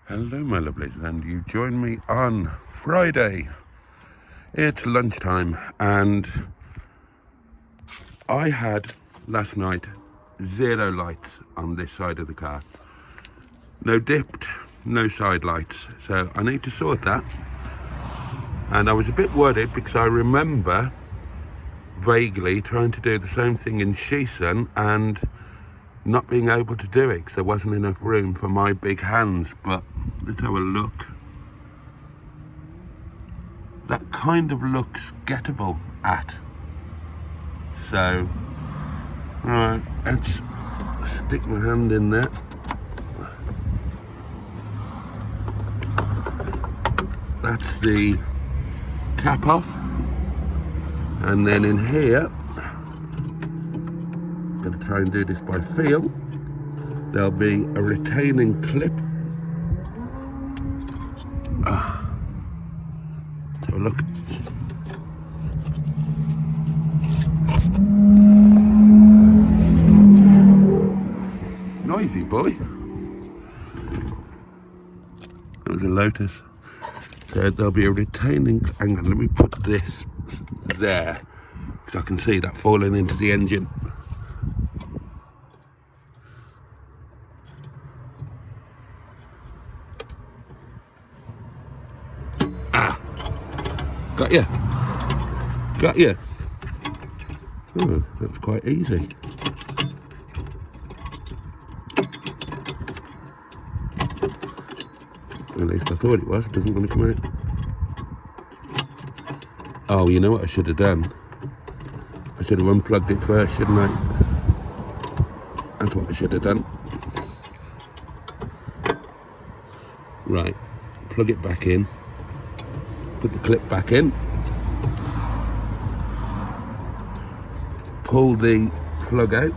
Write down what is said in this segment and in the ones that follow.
Hello my lovelies, and you join me on Friday. It's lunchtime and I had last night 0 lights on this side of the car. No dipped, no side lights, so I need to sort that. And I was a bit worried because I remember vaguely trying to do the same thing in Sheeson and not being able to do it because there wasn't enough room for my big hands. But let's have a look. That kind of looks gettable at. So, right, let's stick my hand in there. That's the cap off. And then in here, I'm going to try and do this by feel. There'll be a retaining clip. So look. Noisy boy. That was a Lotus. So there'll be a retaining, hang on, let me put this there, because I can see that falling into the engine. Got you. Got you. Oh, that's quite easy. At least I thought it was. It doesn't want to come out. Oh, you know what I should have done? I should have unplugged it first, shouldn't I? That's what I should have done. Right. Plug it back in. Put the clip back in. Pull the plug out.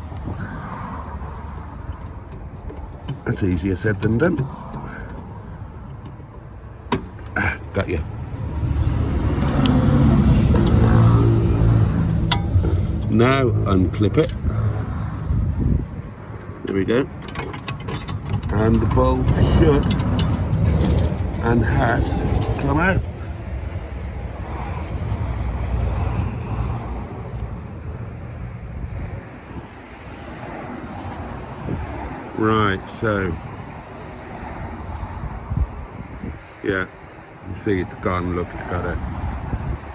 That's easier said than done. Got you. Now unclip it. There we go. And the bulb should and has come out. Right, so yeah, you see it's gone. Look, it's got a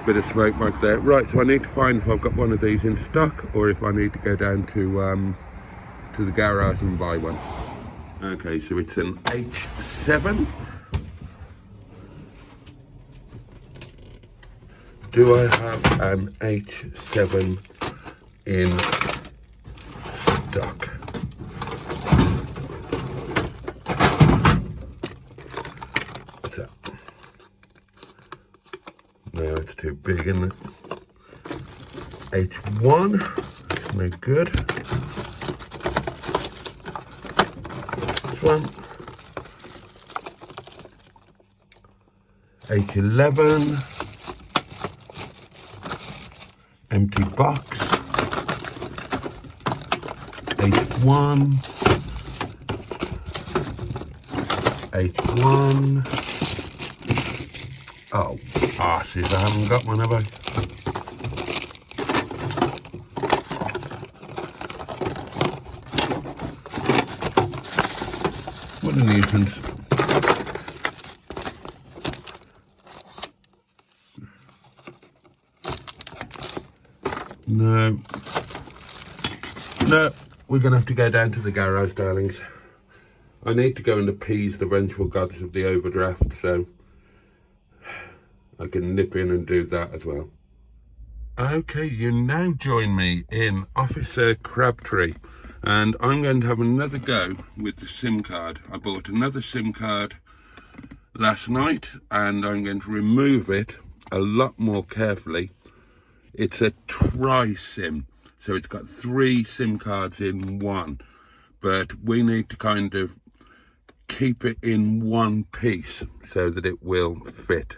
bit of smoke back there. Right, so I need to find if I've got one of these in stock or if I need to go down to the garage and buy one. Okay, so it's an H7. Do I have an H7 in stock? What's that? No, it's too big, isn't it? H1, that's no good. This one. H11. Empty box. H1. H1. Oh, arses, I haven't got one, have I? What a nuisance. No, we're going to have to go down to the garage, darlings. I need to go and appease the vengeful gods of the overdraft, so I can nip in and do that as well. Okay, you now join me in Officer Crabtree, and I'm going to have another go with the SIM card. I bought another SIM card last night, and I'm going to remove it a lot more carefully. It's a tri-SIM, so it's got 3 SIM cards in one, but we need to kind of keep it in one piece so that it will fit.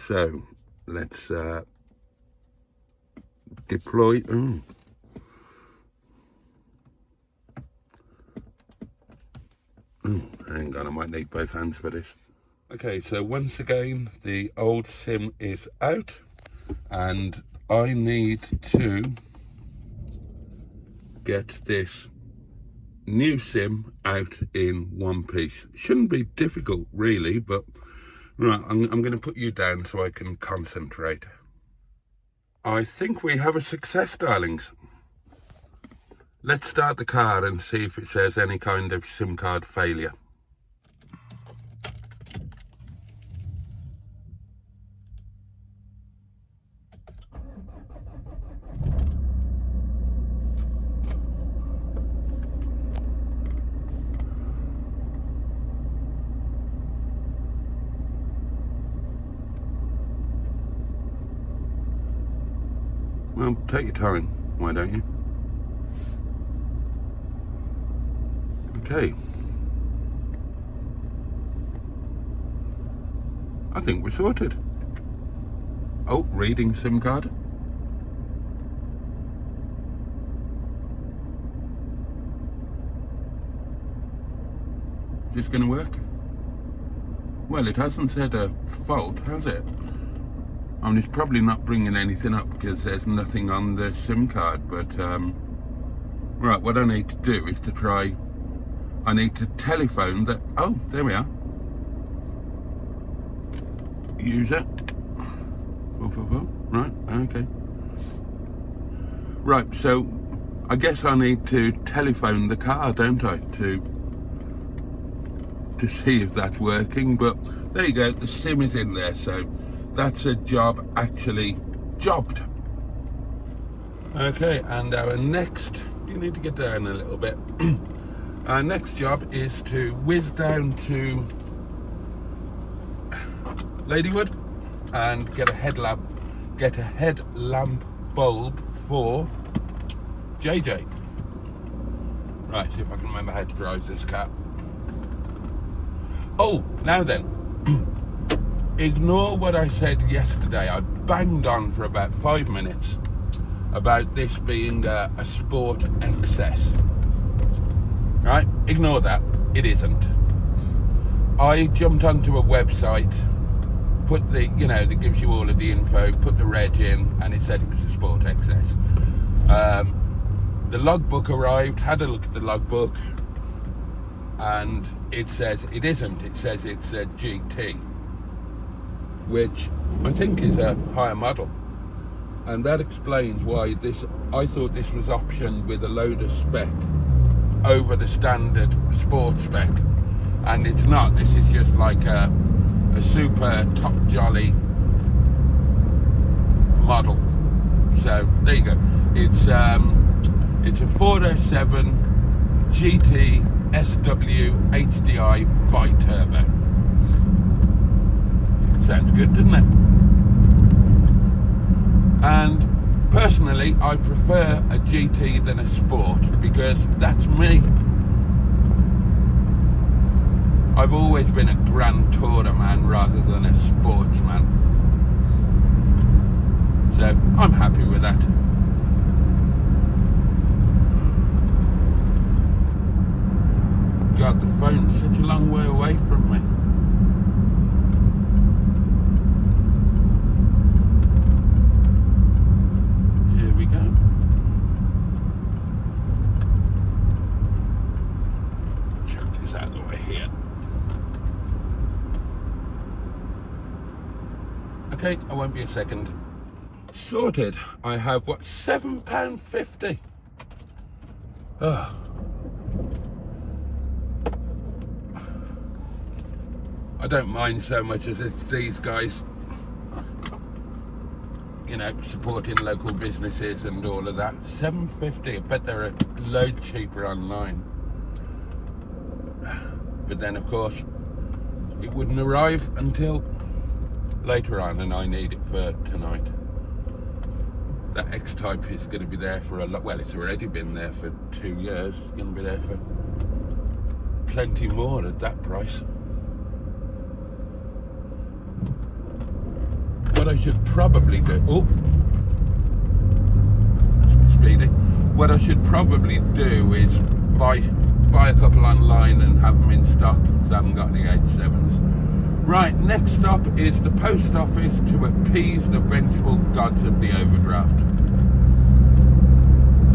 So let's deploy. Hang on, I might need both hands for this. Okay, so once again, the old SIM is out, and I need to get this new SIM out in one piece. Shouldn't be difficult, really, but right, I'm going to put you down so I can concentrate. I think we have a success, darlings. Let's start the car and see if it says any kind of SIM card failure. Well, take your time, why don't you? Okay. I think we're sorted. Oh, reading SIM card. Is this going to work? Well, it hasn't said a fault, has it? I mean, it's probably not bringing anything up because there's nothing on the SIM card, but right, what I need to do is to try, I need to telephone the, oh, there we are. User. Right, okay. Right, so I guess I need to telephone the car, don't I, to see if that's working, but there you go, the SIM is in there, so that's a job actually jobbed. Okay, and our next, you need to get down a little bit. Our next job is to whiz down to Ladywood and get a headlamp bulb for JJ. Right, see if I can remember how to drive this car. Oh, now then, ignore what I said yesterday. I banged on for about 5 minutes about this being a sport excess. Right, ignore that, it isn't. I jumped onto a website, put the, you know, that gives you all of the info, put the reg in, and it said it was a sport excess. The logbook arrived, had a look at the logbook, and it says it isn't. It says it's a GT, which I think is a higher model, and that explains why this. I thought this was optioned with a loader spec over the standard sport spec, and it's not. This is just like a super top jolly model. So there you go. It's a 407 GT SW HDI bi-turbo. Sounds good, doesn't it? And personally, I prefer a GT than a sport because that's me. I've always been a Grand Tourer man rather than a sportsman. So I'm happy with that. God, the phone's such a long way away from me. Here we go. Chuck this out of the way here. Okay, I won't be a second. Sorted. I have, what, £7.50? Oh. I don't mind so much as it's these guys, you know, supporting local businesses and all of that. £7.50, I bet they're a load cheaper online. But then, of course, it wouldn't arrive until later on, and I need it for tonight. That X-Type is going to be there for a lot. Well, it's already been there for 2 years. It's going to be there for plenty more at that price. What I should probably do, oh, that's a bit speedy. What I should probably do is buy buy a couple online and have them in stock, because I haven't got any 87s. Right, next stop is the post office to appease the vengeful gods of the overdraft.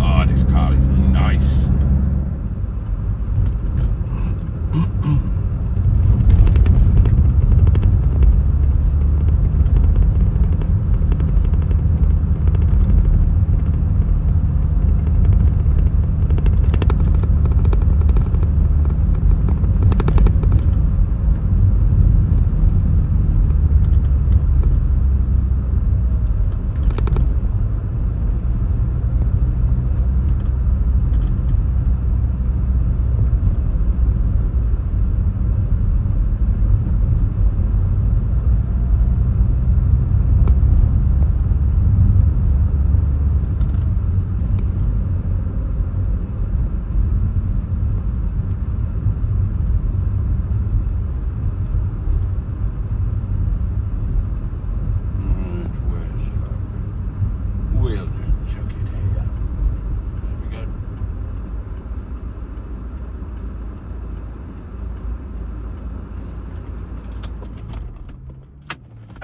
Oh, this car is nice.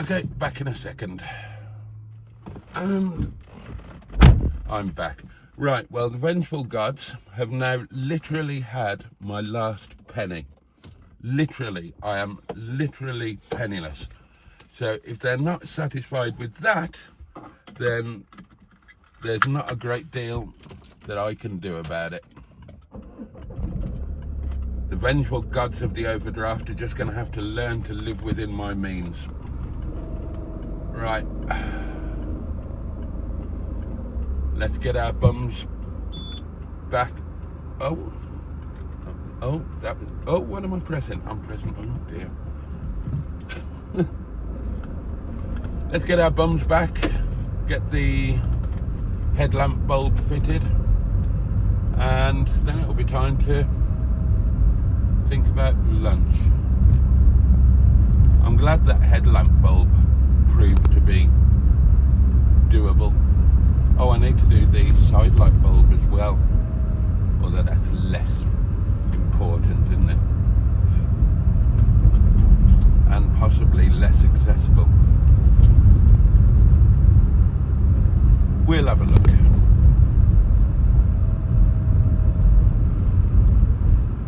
Okay, back in a second. And I'm back. Right, well, the vengeful gods have now literally had my last penny. Literally, I am literally penniless. So if they're not satisfied with that, then there's not a great deal that I can do about it. The vengeful gods of the overdraft are just going to have to learn to live within my means. Right, let's get our bums back. Oh, that was, oh, what am I pressing? I'm pressing, oh dear. Let's get our bums back, get the headlamp bulb fitted, and then it'll be time to think about lunch. I'm glad that headlamp bulb proved to be doable. Oh, I need to do the side light bulb as well, although that's less important, isn't it? And possibly less accessible. We'll have a look.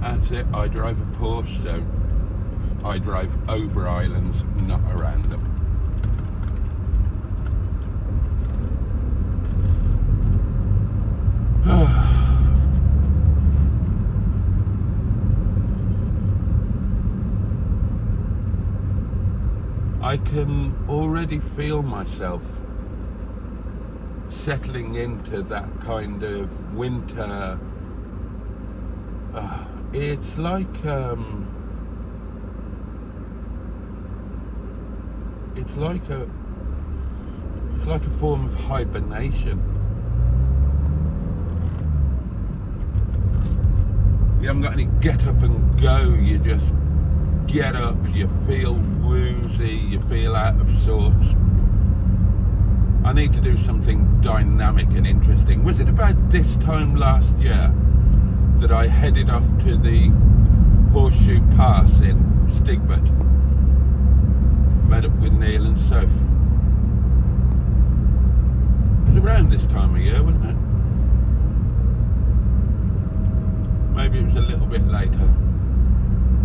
That's it, I drive a Porsche, so I drive over islands, not around them. I can already feel myself settling into that kind of winter. It's like a form of hibernation. You haven't got any get up and go, you just get up, you feel woozy, you feel out of sorts. I need to do something dynamic and interesting. Was it about this time last year that I headed off to the Horseshoe Pass in Stigbert? Met up with Neil and Soph. It was around this time of year, wasn't it? Maybe it was a little bit later.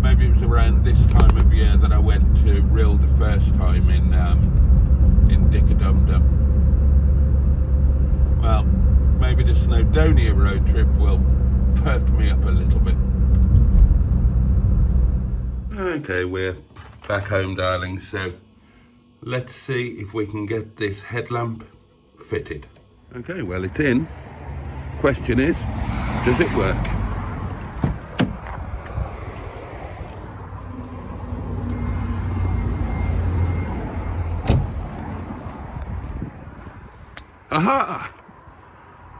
Maybe it was around this time of year that I went to Rill the first time in Dickadum-Dum. Well, maybe the Snowdonia road trip will perk me up a little bit. Okay, we're back home, darling, so let's see if we can get this headlamp fitted. Okay, well, it's in. Question is, does it work? Aha!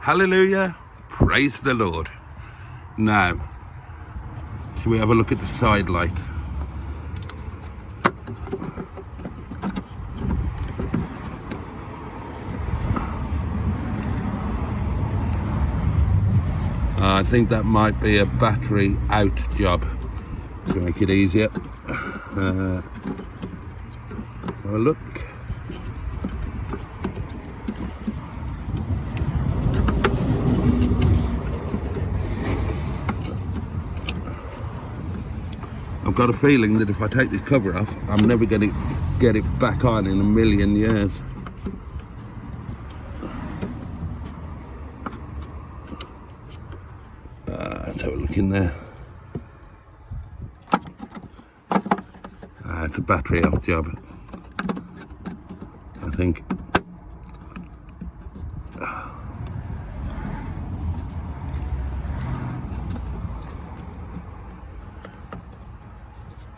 Hallelujah! Praise the Lord. Now, shall we have a look at the side light? I think that might be a battery out job to make it easier. Have a look. I've got a feeling that if I take this cover off, I'm never going to get it back on in a million years. Let's have a look in there. It's a battery off job, I think.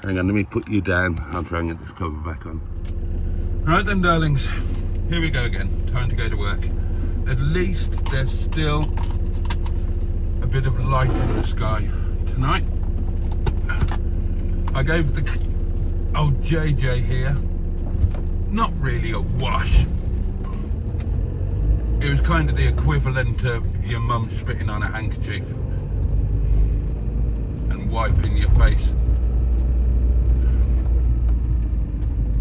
Hang on, let me put you down. I'll try and get this cover back on. Right then, darlings, here we go again. Time to go to work. At least there's still a bit of light in the sky tonight. I gave the old JJ here not really a wash. It was kind of the equivalent of your mum spitting on a handkerchief and wiping your face.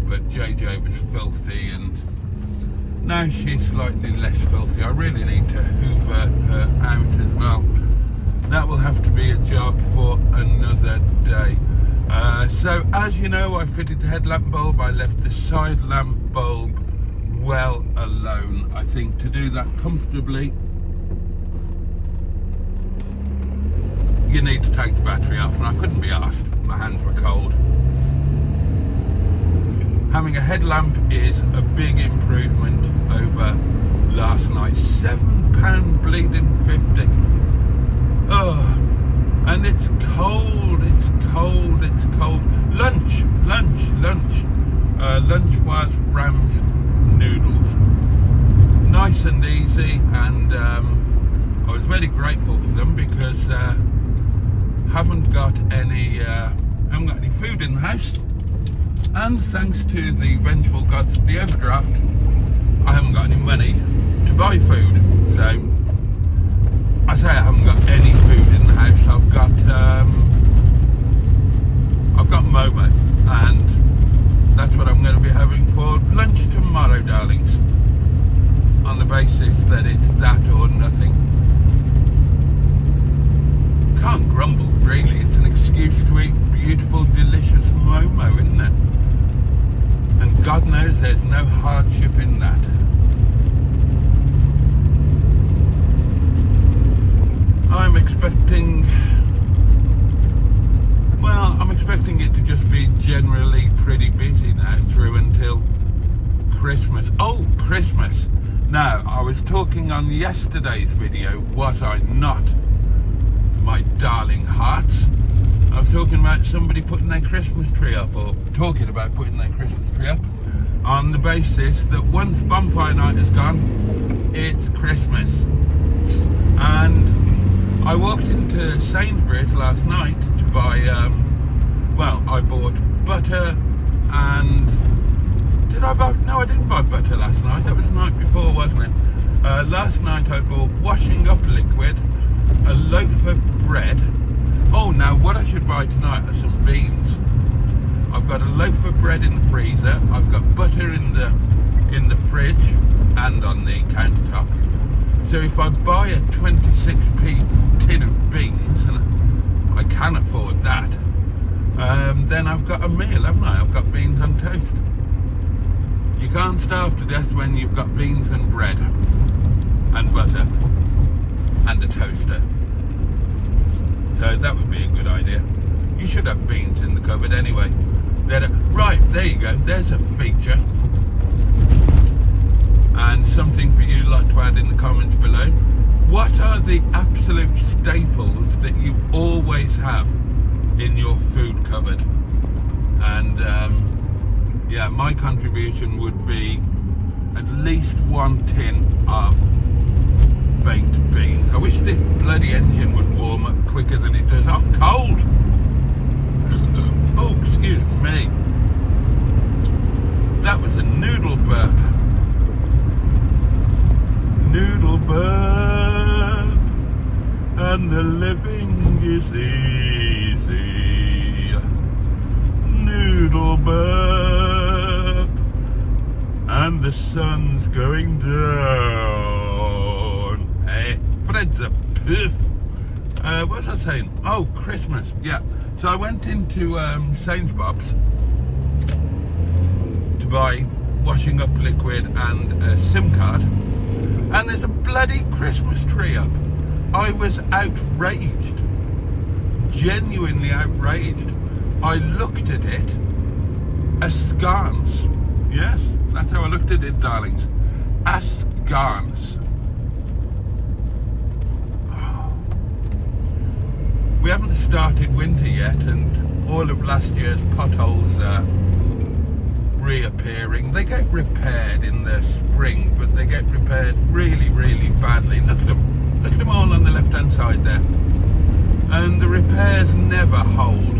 But JJ was filthy, and now she's slightly less filthy. I really need to hoover her out as well. That will have to be a job for another day. So as you know, I fitted the headlamp bulb. I left the side lamp bulb well alone. I think to do that comfortably, you need to take the battery off, and I couldn't be asked. My hands were cold. Having a headlamp is a big improvement over last night. £7 bleeding 50. Oh, and it's cold, it's cold, it's cold. Lunch. Lunch was Ram's noodles. Nice and easy, and I was very grateful for them because haven't got any food in the house. And thanks to the vengeful gods of the overdraft, I haven't got any money to buy food. So I say I haven't got any food in the house. I've got Momo, and that's what I'm going to be having for lunch tomorrow, darlings. On the basis that it's that or nothing. Can't grumble, really. It's an excuse to eat beautiful, delicious Momo, isn't it? And God knows there's no hardship in that. I'm expecting it to just be generally pretty busy now through until Christmas. Oh, Christmas! Now, I was talking on yesterday's video, was I not, my darling hearts? I was talking about somebody putting their Christmas tree up, or talking about putting their Christmas tree up, on the basis that once bonfire night is gone, it's Christmas. And I walked into Sainsbury's last night to buy, I bought butter and... No, I didn't buy butter last night. That was the night before, wasn't it? Last night I bought washing up liquid, a loaf of bread. Oh, now what I should buy tonight are some beans. I've got a loaf of bread in the freezer. I've got butter in the fridge and on the countertop. So if I buy a 26p tin of beans, and I can afford that, then I've got a meal, haven't I? I've got beans on toast. You can't starve to death when you've got beans and bread and butter and a toaster. So that would be a good idea. You should have beans in the cupboard anyway. Right, there you go. There's a feature. And something for you lot to add in the comments below. What are the absolute staples that you always have in your food cupboard? And yeah, my contribution would be at least 1 tin of baked beans. I wish this bloody engine would warm up quicker than it does. I'm cold. Oh, excuse me. That was a noodle burp. Noodle burp. And and the sun's going down. Hey, Fred's a poof. What was I saying? Oh, Christmas. Yeah. So I went into Saint Bob's to buy washing up liquid and a SIM card, and there's a bloody Christmas tree up. I was outraged, genuinely outraged. I looked at it askance. Yes, that's how I looked at it, darlings. Askance. We haven't started winter yet, and all of last year's potholes are reappearing. They get repaired in the spring, but they get repaired really, really badly. Look at them. Look at them all on the left-hand side there. And the repairs never hold.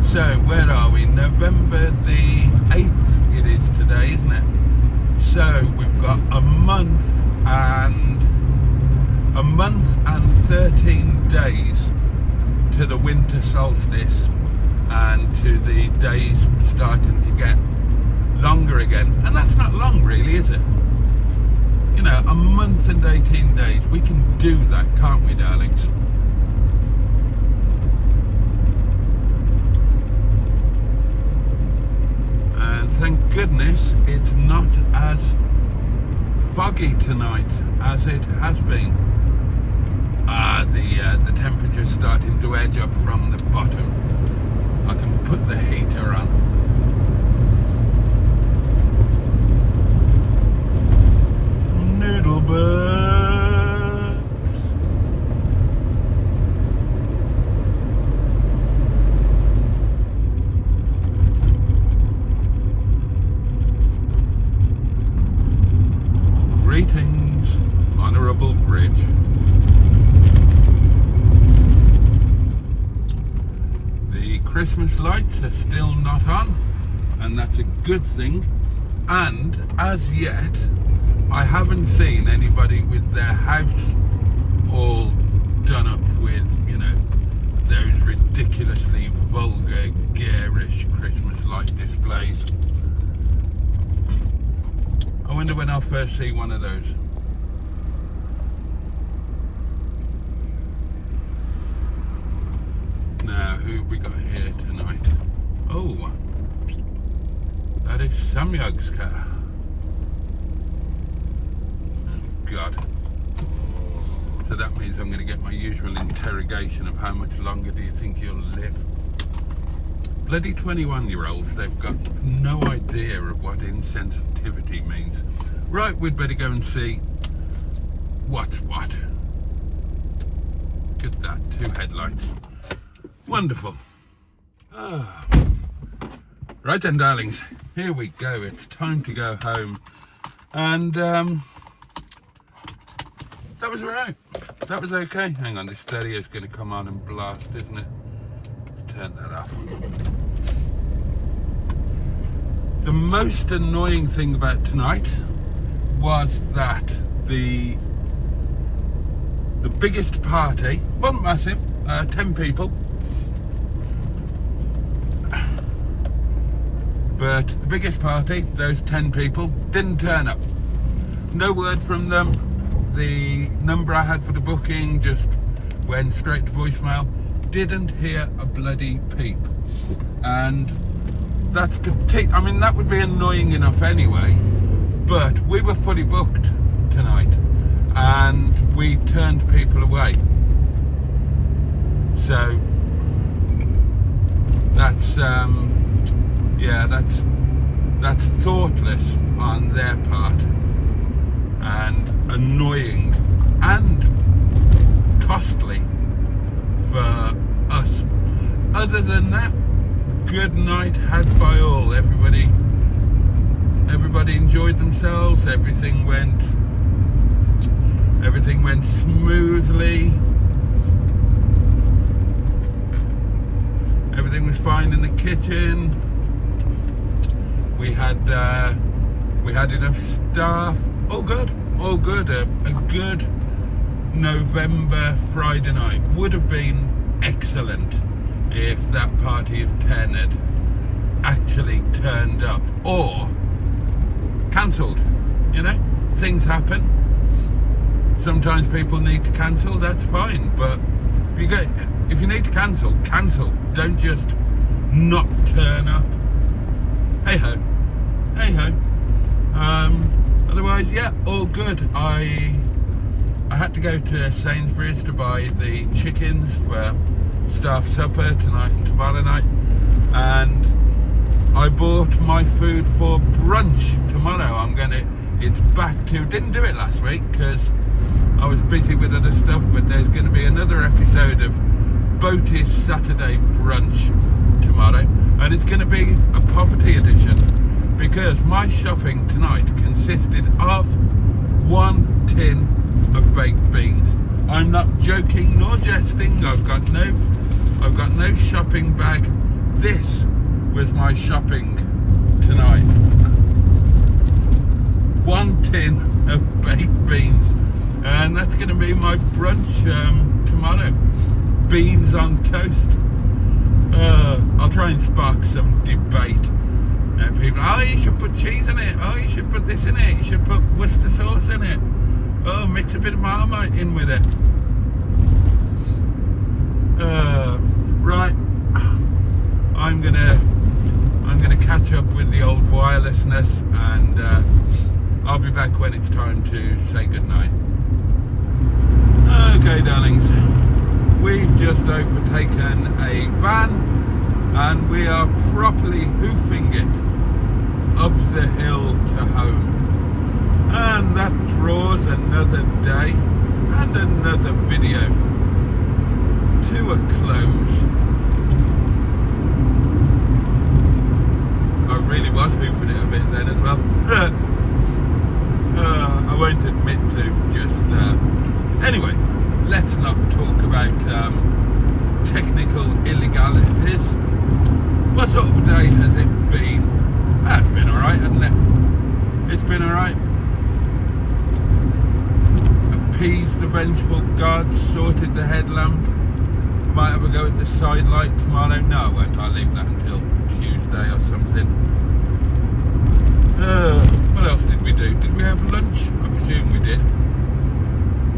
So, where are we? November the 8th it is today, isn't it? So, we've got a month and 13 days to the winter solstice, and to the days starting to get longer again. And that's not long, really, is it? You know, a month and 18 days. We can do that, can't we, darlings? And thank goodness it's not as foggy tonight as it has been. The temperature's starting to edge up from the bottom. I can put the heater on. Noodle burps. Greetings, Honourable Bridge. The Christmas lights are still not on, and that's a good thing. And as yet, I haven't seen anybody with their house all done up with, you know, those ridiculously vulgar, garish Christmas light displays. I wonder when I'll first see one of those. Now, who have we got here tonight? Oh, that is Samyag's car. Oh, God. So that means I'm going to get my usual interrogation of how much longer do you think you'll live? Bloody 21-year-olds, they've got no idea of what insensitivity means. Right, we'd better go and see what's what. Look at that, 2 headlights. Wonderful. Ah. Right then, darlings, here we go. It's time to go home. And that was alright. That was okay. Hang on, the stereo's going to come on and blast, isn't it? Let's turn that off. The most annoying thing about tonight was that the biggest party wasn't massive, 10 people. But the biggest party, those 10 people, didn't turn up. No word from them. The number I had for the booking just went straight to voicemail. Didn't hear a bloody peep. And that's I mean, that would be annoying enough anyway, but we were fully booked tonight and we turned people away. So that's yeah, that's thoughtless on their part and annoying and costly for us. Other than that, good night had by all. Everybody enjoyed themselves. Everything went smoothly. Everything was fine in the kitchen. We had enough staff. All good. A good November Friday night would have been excellent if that party of 10 had actually turned up or cancelled. You know, things happen. Sometimes people need to cancel, that's fine, but if you need to cancel, cancel. Don't just not turn up. Hey ho. Hey ho. Otherwise, yeah, all good. I had to go to Sainsbury's to buy the chickens for staff supper tonight and tomorrow night, and I bought my food for brunch tomorrow. It's back to, didn't do it last week because I was busy with other stuff, but there's going to be another episode of Boaty's Saturday brunch tomorrow, and it's going to be a poverty edition because my shopping tonight consisted of 1 tin of baked beans. I'm not joking nor jesting. I've got no shopping bag. This was my shopping tonight. 1 tin of baked beans, and that's going to be my brunch tomorrow. Beans on toast. I'll try and spark some debate. People, oh, you should put cheese in it. Oh, you should put this in it. You should put Worcester sauce in it. Oh, mix a bit of Marmite in with it. Right. I'm gonna catch up with the old wirelessness, and I'll be back when it's time to say goodnight. Okay, darlings, we've just overtaken a van and we are properly hoofing it up the hill to home, and that draws another day and another video to a close. I really was hoofing it a bit then as well. I won't admit to just... Anyway, let's not talk about technical illegalities. What sort of a day has it been? It's been alright, hasn't it? It's been alright. Appeased the vengeful gods, sorted the headlamp. Might have a go at the side light tomorrow. No, I won't. I'll leave that until Tuesday or something. What else did we do? Did we have lunch? I presume we did.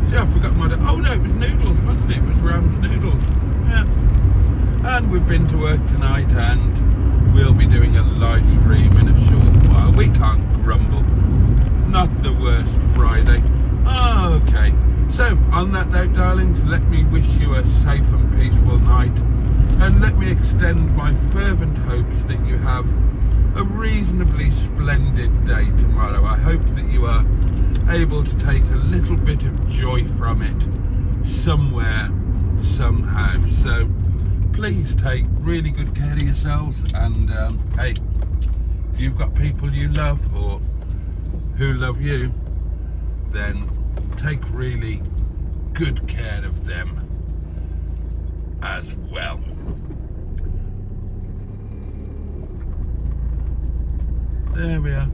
See, I forgot my... Oh no, it was noodles, wasn't it? It was Ram's noodles. Yeah. And we've been to work tonight, and we'll be doing a live stream in a short while. We can't grumble. Not the worst Friday. Okay. So, on that note, darlings, let me wish you a safe and peaceful night, and let me extend my fervent hopes that you have a reasonably splendid day tomorrow. I hope that you are able to take a little bit of joy from it somewhere, somehow. So please take really good care of yourselves, and hey, if you've got people you love or who love you, then take really good care of them as well. There we are.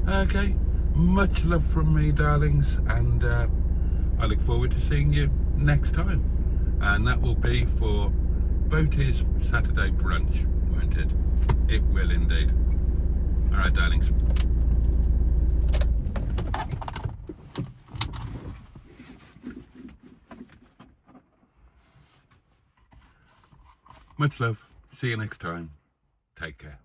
Okay, much love from me, darlings, and I look forward to seeing you next time, and that will be for Boaty's Saturday brunch, won't it? It will indeed. Alright, darlings. Much love. See you next time. Take care.